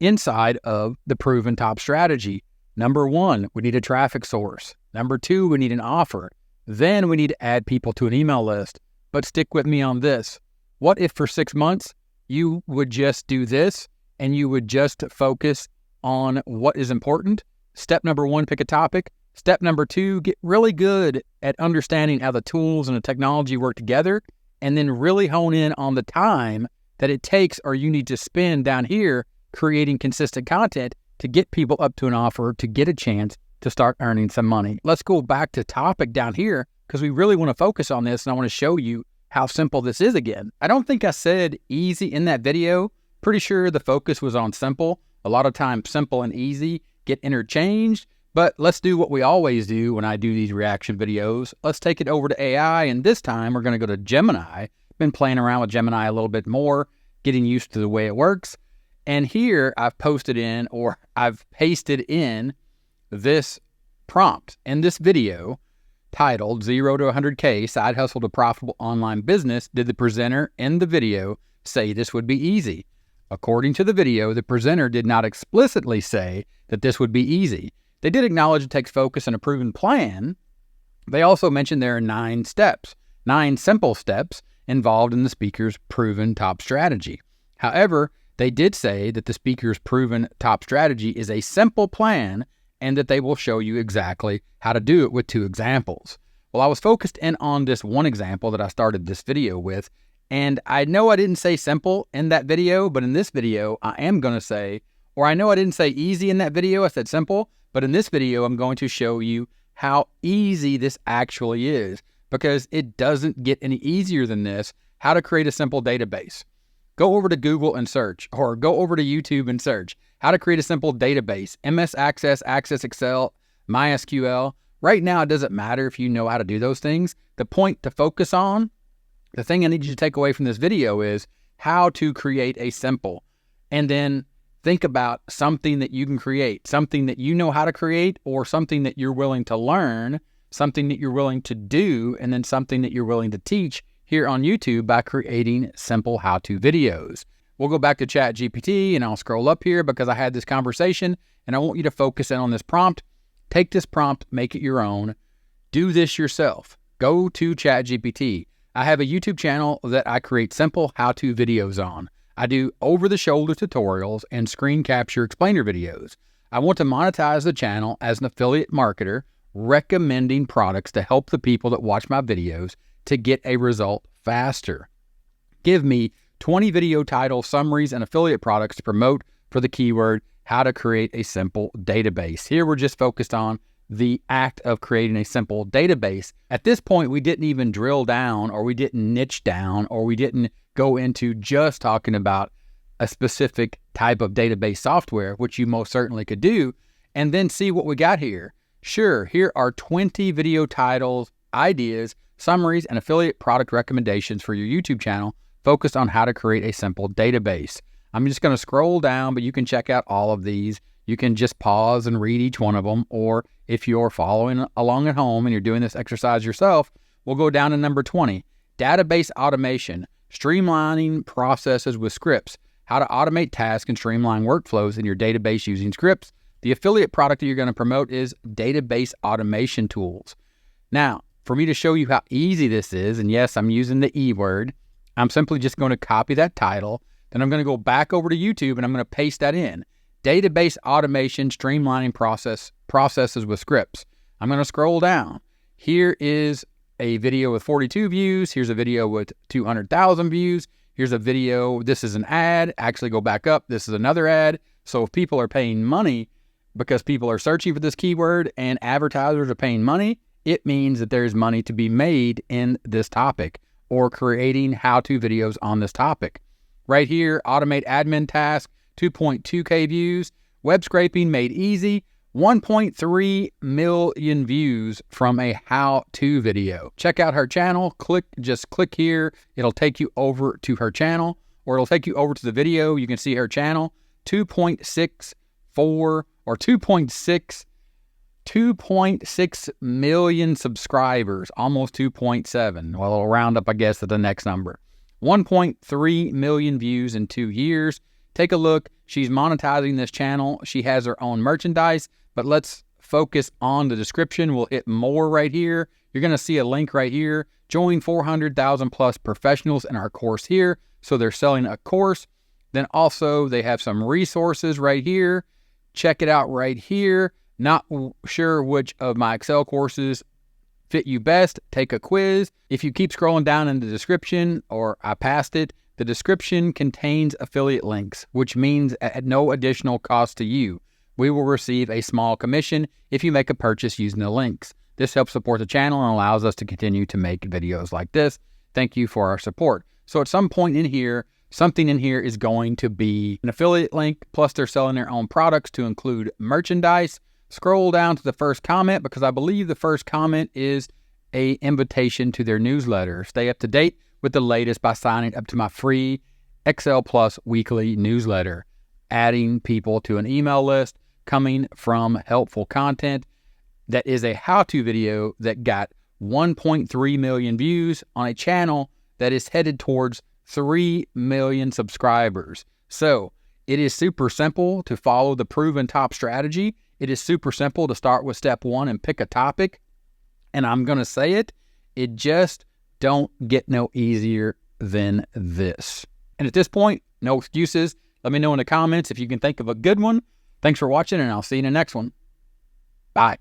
inside of the proven top strategy. Number one, we need a traffic source. Number two, we need an offer. Then we need to add people to an email list. But stick with me on this. What if for 6 months you would just do this and you would just focus on what is important? Step number one, pick a topic. Step number two, get really good at understanding how the tools and the technology work together, and then really hone in on the time that it takes or you need to spend down here creating consistent content to get people up to an offer, to get a chance to start earning some money. Let's go back to topic down here because we really want to focus on this, and I want to show you how simple this is again. I don't think I said easy in that video. Pretty sure the focus was on simple. A lot of times simple and easy get interchanged, but let's do what we always do when I do these reaction videos. Let's take it over to AI, and this time we're going to go to Gemini. Been playing around with Gemini a little bit more, getting used to the way it works. And here I've pasted in this prompt in this video titled 0 to 100K Side Hustle to Profitable Online Business. Did the presenter in the video say this would be easy? According to the video, the presenter did not explicitly say that this would be easy. They did acknowledge it takes focus and a proven plan. They also mentioned there are 9 steps, 9 simple steps involved in the speaker's proven top strategy. However, they did say that the speaker's proven top strategy is a simple plan and that they will show you exactly how to do it with 2 examples. Well, I was focused in on this one example that I started this video with, and I know I didn't say simple in that video, but in this video, I am going to say, or I know I didn't say easy in that video, I said simple, but in this video, I'm going to show you how easy this actually is, because it doesn't get any easier than this, how to create a simple database. Go over to Google and search, or go over to YouTube and search how to create a simple database, MS Access, Access Excel, MySQL. Right now, it doesn't matter if you know how to do those things. The point to focus on, the thing I need you to take away from this video is how to create a simple, and then think about something that you can create, something that you know how to create, or something that you're willing to learn, something that you're willing to do, and then something that you're willing to teach here on YouTube by creating simple how-to videos. We'll go back to ChatGPT and I'll scroll up here because I had this conversation and I want you to focus in on this prompt. Take this prompt, make it your own. Do this yourself. Go to ChatGPT. I have a YouTube channel that I create simple how-to videos on. I do over-the-shoulder tutorials and screen capture explainer videos. I want to monetize the channel as an affiliate marketer, recommending products to help the people that watch my videos to get a result faster. Give me 20 video titles, summaries, and affiliate products to promote for the keyword, how to create a simple database. Here we're just focused on the act of creating a simple database. At this point, we didn't even drill down, or we didn't niche down, or we didn't go into just talking about a specific type of database software, which you most certainly could do, and then see what we got here. Sure, here are 20 video titles, ideas, summaries, and affiliate product recommendations for your YouTube channel focused on how to create a simple database. I'm just going to scroll down, but you can check out all of these. You can just pause and read each one of them, or if you're following along at home and you're doing this exercise yourself, we'll go down to number 20, database automation, streamlining processes with scripts, how to automate tasks and streamline workflows in your database using scripts. The affiliate product that you're going to promote is database automation tools. Now, for me to show you how easy this is, and yes, I'm using the E word, I'm simply just going to copy that title. Then I'm going to go back over to YouTube and I'm going to paste that in. Database automation, streamlining processes with scripts. I'm going to scroll down. Here is a video with 42 views. Here's a video with 200,000 views. Here's a video. This is an ad. Actually, go back up. This is another ad. So if people are paying money because people are searching for this keyword and advertisers are paying money, it means that there's money to be made in this topic or creating how-to videos on this topic. Right here, automate admin task, 2.2K views, web scraping made easy, 1.3 million views from a how-to video. Check out her channel. Just click here. It'll take you over to her channel, or it'll take you over to the video. You can see her channel, 2.64 or 2.6 million subscribers, almost 2.7. Well, it'll round up, I guess, to the next number. 1.3 million views in 2 years. Take a look. She's monetizing this channel. She has her own merchandise, but let's focus on the description. We'll hit more right here. You're going to see a link right here. Join 400,000 plus professionals in our course here. So they're selling a course. Then also they have some resources right here. Check it out right here. Not sure which of my Excel courses fit you best? Take a quiz. If you keep scrolling down in the description, or I passed it, the description contains affiliate links, which means at no additional cost to you. We will receive a small commission if you make a purchase using the links. This helps support the channel and allows us to continue to make videos like this. Thank you for our support. So at some point in here, something in here is going to be an affiliate link, plus they're selling their own products to include merchandise. Scroll down to the first comment, because I believe the first comment is an invitation to their newsletter. Stay up to date with the latest by signing up to my free Excel Plus weekly newsletter, adding people to an email list, coming from helpful content. That is a how-to video that got 1.3 million views on a channel that is headed towards 3 million subscribers. So it is super simple to follow the proven top strategy. It is super simple to start with step one and pick a topic. And I'm going to say it just don't get no easier than this. And at this point, no excuses. Let me know in the comments if you can think of a good one. Thanks for watching, and I'll see you in the next one. Bye.